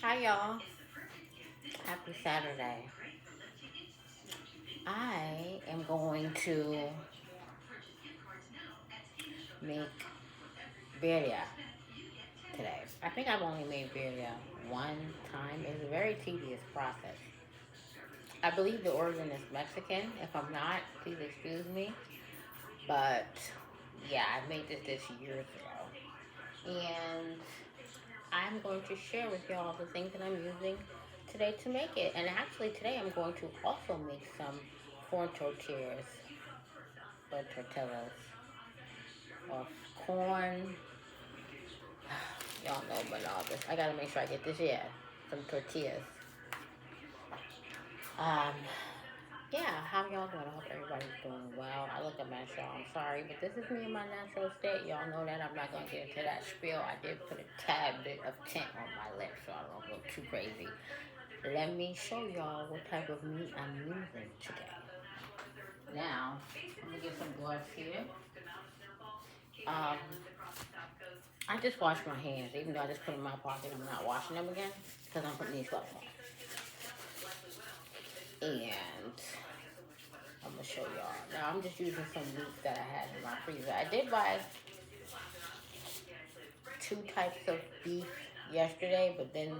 Hi y'all. Happy Saturday. I am going to make birria today. I think I've only made birria one time. It's a very tedious process. I believe the origin is Mexican. If I'm not, please excuse me. But yeah, I made this years ago. And I'm going to share with y'all the things that I'm using today to make it. And actually today I'm going to also make some corn tortillas or tortillas of corn. Y'all know about all this. I gotta make sure I get this, yeah. Some tortillas. Um, yeah, how y'all doing? I hope everybody's doing well. I look a mess, y'all. I'm sorry, but this is me in my natural state. Y'all know that. I'm not gonna get into that spiel. I did put a tad bit of tint on my lips, so I don't go too crazy. Let me show y'all what type of meat I'm using today. Now, I'm gonna get some gloves here. Um, I just washed my hands, even though I just put them in my pocket. I'm not washing them again because I'm putting these gloves on. And I'm gonna show y'all. Now I'm just using some meat that I had in my freezer. I did buy two types of beef yesterday, but then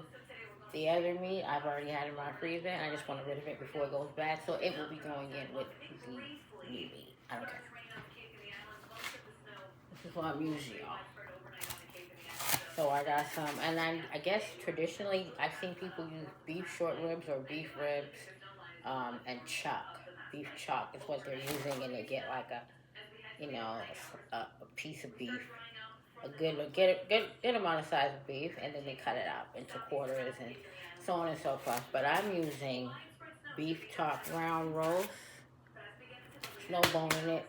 the other meat I've already had in my freezer, and I just want to rid of it before it goes bad. So it will be going in with the new meat. I don't care. This is what I'm using, y'all. So I got some, and I guess traditionally I've seen people use beef short ribs or beef ribs, and chuck. Beef chuck is what they're using, and they get like a piece of beef, a good amount of size of beef, and then they cut it up into quarters and so on and so forth. But I'm using beef chuck round roast, no bone in it.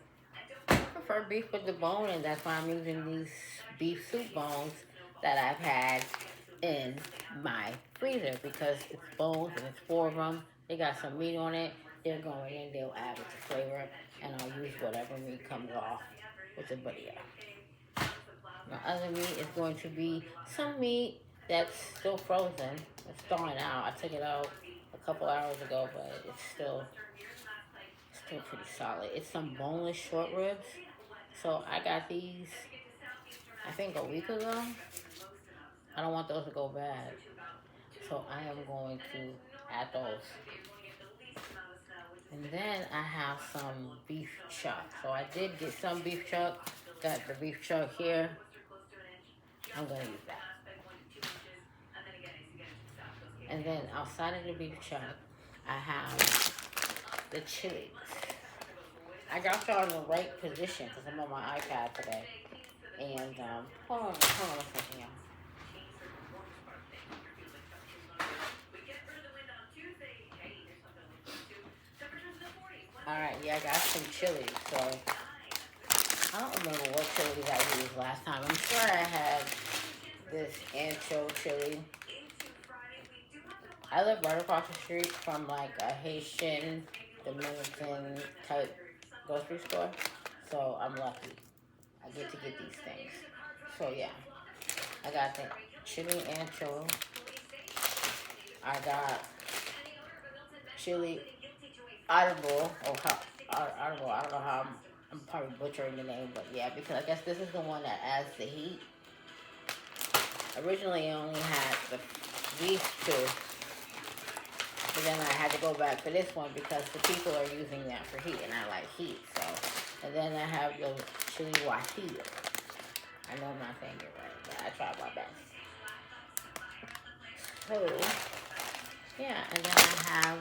I prefer beef with the bone, and that's why I'm using these beef soup bones that I've had in my freezer because it's bones and it's four of them. They got some meat on it. They're going in. They'll add it to flavor, and I'll use whatever meat comes off with the birria. My other meat is going to be some meat that's still frozen. It's thawing out. I took it out a couple hours ago, but it's still pretty solid. It's some boneless short ribs. So I got these, I think a week ago. I don't want those to go bad. So I am going to add those. And then I have some beef chuck. So I did get some beef chuck. Got the beef chuck here. I'm going to use that. And then outside of the beef chuck, I have the chilies. I got y'all in the right position because I'm on my iPad today. And hold on a second, y'all. Alright, yeah, I got some chilies. So I don't remember what chilies I used last time. I'm sure I had this ancho chili. I live right across the street from like a Haitian, Dominican type grocery store. So I'm lucky. I get to get these things. So yeah, I got the chili ancho. I got chili audible. Audible. I don't know how I'm probably butchering the name, but yeah, because I guess this is the one that adds the heat. Originally, I only had these two, but then I had to go back for this one because the people are using that for heat, and I like heat. So, and then I have the chili guajillo. I know I'm not saying it right, but I try my best. So, yeah, and then I have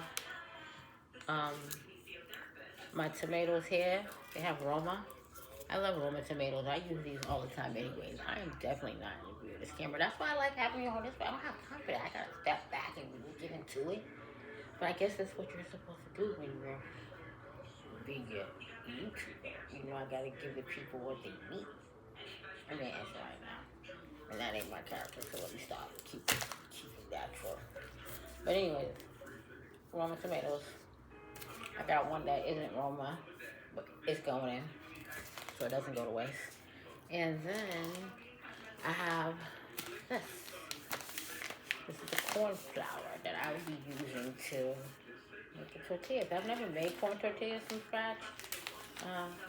my tomatoes here. They have Roma. I love Roma tomatoes. I use these all the time anyways. I am definitely not in the view of this camera. That's why I like having you on this, but I don't have time for that. I gotta step back and really get into it. But I guess that's what you're supposed to do when you're a vegan YouTuber. You know, I gotta give the people what they need. I mean, that's right now. And that ain't my character, so let me stop. Keep it natural. But anyways, Roma tomatoes. I got one that isn't Roma, but it's going in, so it doesn't go to waste. And then I have this. This is the corn flour that I would be using to make the tortillas. I've never made corn tortillas from scratch,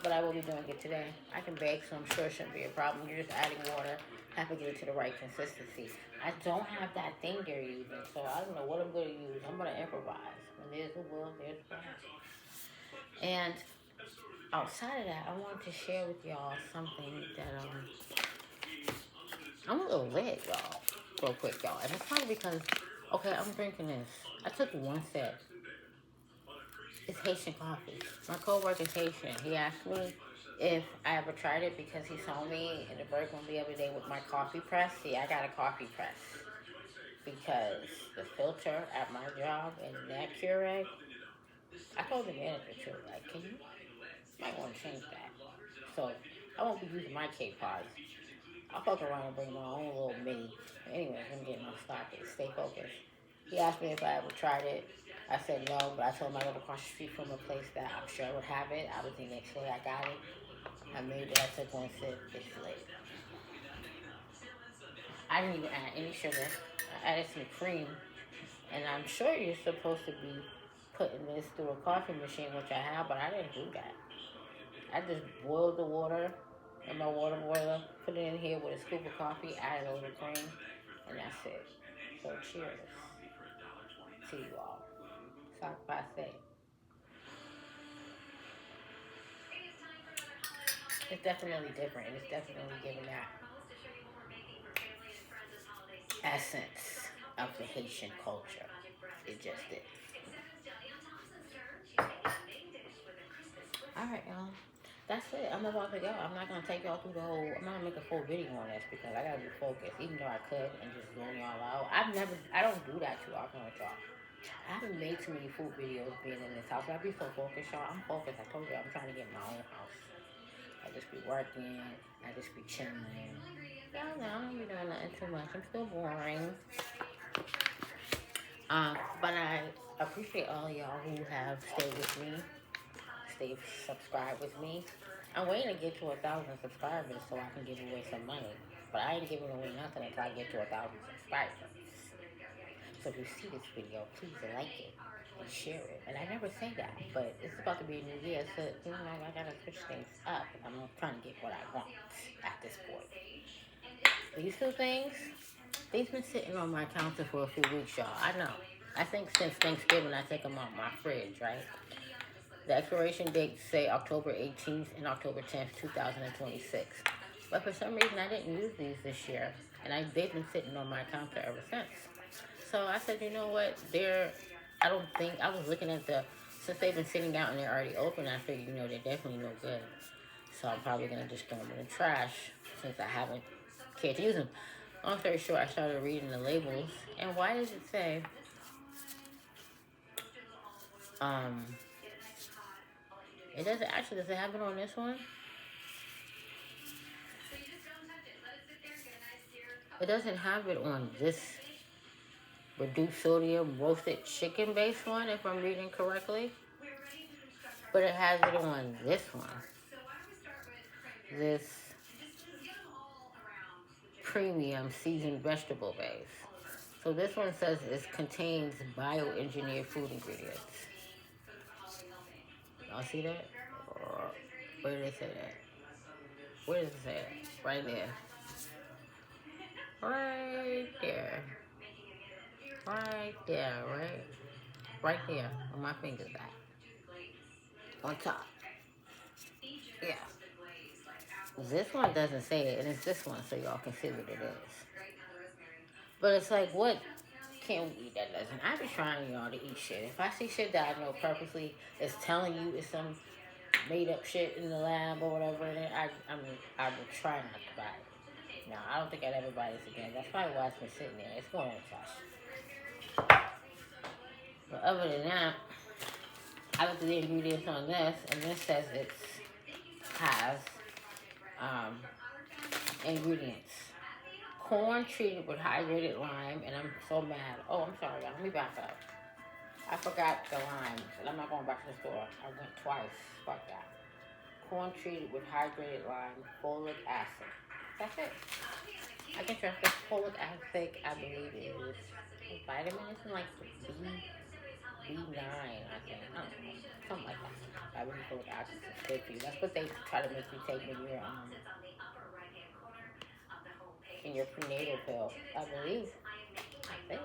but I will be doing it today. I can bake, so I'm sure it shouldn't be a problem. You're just adding water, have to get it to the right consistency. I don't have that thing they're using, so I don't know what I'm going to use. I'm going to improvise. When there's a will, there's a plan. And outside of that, I wanted to share with y'all something that I'm a little lit, y'all. Real quick, y'all. And it's probably because, okay, I'm drinking this. I took one sip. It's Haitian coffee. My coworker's Haitian. He asked me if I ever tried it because he saw me in the break room the other day with my coffee press. See, I got a coffee press because the filter at my job and that Keurig, I told the manager too, like, can you might want to change that. So I won't be using my K-Pods. I'll fuck around and bring my own little mini. Anyways, I'm getting my stock. Stay focused. He asked me if I ever tried it. I said no, but I told him I live across the street from a place that I'm sure would have it. I was the next day I got it. I made it. I took one sip. It's late. I didn't even add any sugar. I added some cream. And I'm sure you're supposed to be putting this through a coffee machine, which I have, but I didn't do that. I just boiled the water in my water boiler, put it in here with a scoop of coffee, added a little cream, and that's it. So cheers to you all. Sock passe. It's definitely different, and it's definitely giving that essence of the Haitian culture. It just did. Alright, y'all. That's it. I'm about to go. I'm not gonna take y'all through the whole. I'm not gonna make a full video on this because I gotta be focused. Even though I could and just zone y'all out. I don't do that too often with y'all. I haven't made too many food videos being in this house. I be so focused, y'all. I'm focused. I told you I'm trying to get my own house. I just be working. I just be chilling. Y'all know I don't be doing nothing too much. I'm still boring. But I appreciate all y'all who have stayed with me, stay subscribed with me. I'm waiting to get to 1,000 subscribers so I can give away some money. But I ain't giving away nothing until I get to 1,000 subscribers. So if you see this video, please like it and share it. And I never say that, but it's about to be a new year, so I gotta switch things up. I'm trying to get what I want at this point. These two things, they've been sitting on my counter for a few weeks, y'all. I know. I think since Thanksgiving, I take them out my fridge, right? The expiration dates say October 18th and October 10th, 2026. But for some reason, I didn't use these this year, and they've been sitting on my counter ever since. So I said, you know what? I was looking at since they've been sitting out and they're already open, I figured, they're definitely no good. So I'm probably going to just throw them in the trash since I haven't cared to use them. Long story short, I started reading the labels, and why does it say, it doesn't actually, does it have it on this one? It doesn't have it on this reduced sodium roasted chicken based one, if I'm reading correctly. But it has it on this one. This premium seasoned vegetable base. So this one says it contains bioengineered food ingredients. Y'all see that? Where did they say that? Where does it say that? Right there. Right there. Right there, right? Right there, on my fingers back. On top. Yeah. This one doesn't say it, and it's this one, so y'all can see what it is. But it's like, what can we eat that doesn't? I be trying y'all to eat shit. If I see shit that I know purposely is telling you it's some made up shit in the lab or whatever, then I will try not to buy it. Now, I don't think I'd ever buy this again. That's probably why it's been sitting there. It's going in the trash. But other than that, I looked at the ingredients on this, and this says it has ingredients. Corn treated with hydrated lime, and I'm so mad. Oh, I'm sorry, y'all. Let me back up. I forgot the lime, but I'm not going back to the store. I went twice. Fuck that. Corn treated with hydrated lime, folic acid. That's it. I can trust this folic acid, I believe it is a vitamin. It's in like B9, I think. I don't know. Something like that. I believe folic acid is good for you. That's what they try to make you take when you're in your prenatal pill, I believe. I think.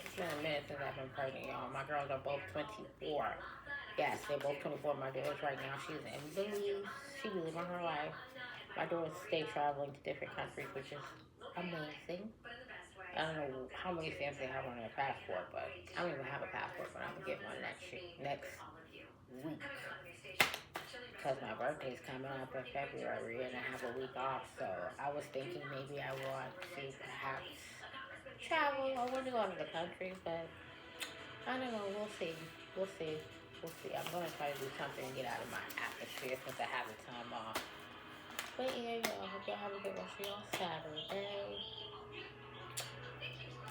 It's been a minute since I've been pregnant, y'all. My girls are both 24. Yes, they're both 24. My daughter's right now. She's in Belize. She be living her life. My daughters stay traveling to different countries, which is amazing. I don't know how many stamps they have on their passport, but I don't even have a passport, but I'm gonna get one next week because my birthday's coming up in February and I have a week off. So I was thinking maybe I want to perhaps travel. I want to go out of the country, but I don't know. We'll see. We'll see. We'll see. I'm gonna try to do something and get out of my atmosphere since I have the time off. But yeah, y'all. Hope y'all have a good rest of y'all Saturday.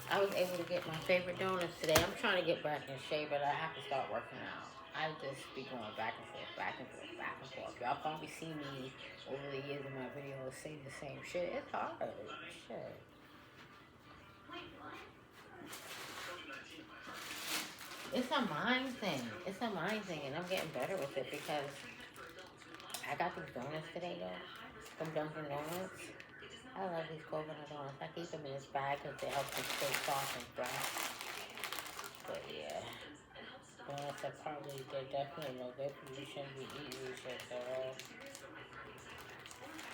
I was able to get my favorite donuts today. I'm trying to get back in shape, but I have to start working out. I just be going back and forth, back and forth, back and forth. Y'all probably see me over the years in my videos say the same shit. It's hard. Shit. It's a mind thing. It's a mind thing, and I'm getting better with it because I got these donuts today, though. From Dunkin' Donuts. I love these coconut donuts. I keep them in this bag because they help them stay soft and fresh. But yeah, donuts are they're definitely no good for you. You shouldn't be eating these shit at all.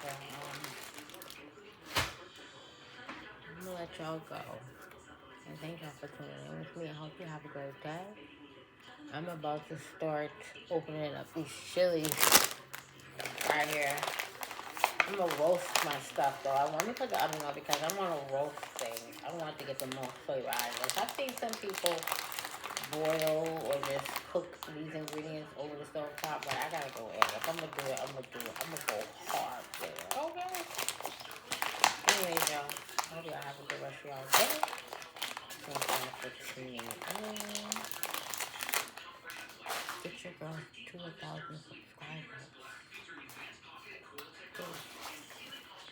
But, I'm gonna let y'all go. And thank y'all for tuning in with me. I hope you have a great day. I'm about to start opening up these chilies right here. I'm gonna roast my stuff though. I want to put the oven on because I want to roast things. I want to get the most flavor out of this. I've seen some people boil or just cook these ingredients over the stove top, but I gotta go in. If I'm gonna do it, I'm gonna do it. I'm gonna go hard there. Okay. Anyways, y'all. I hope y'all have a good rest of y'all day. Thank y'all for tuning in. Get your girl to 1,000 subscribers.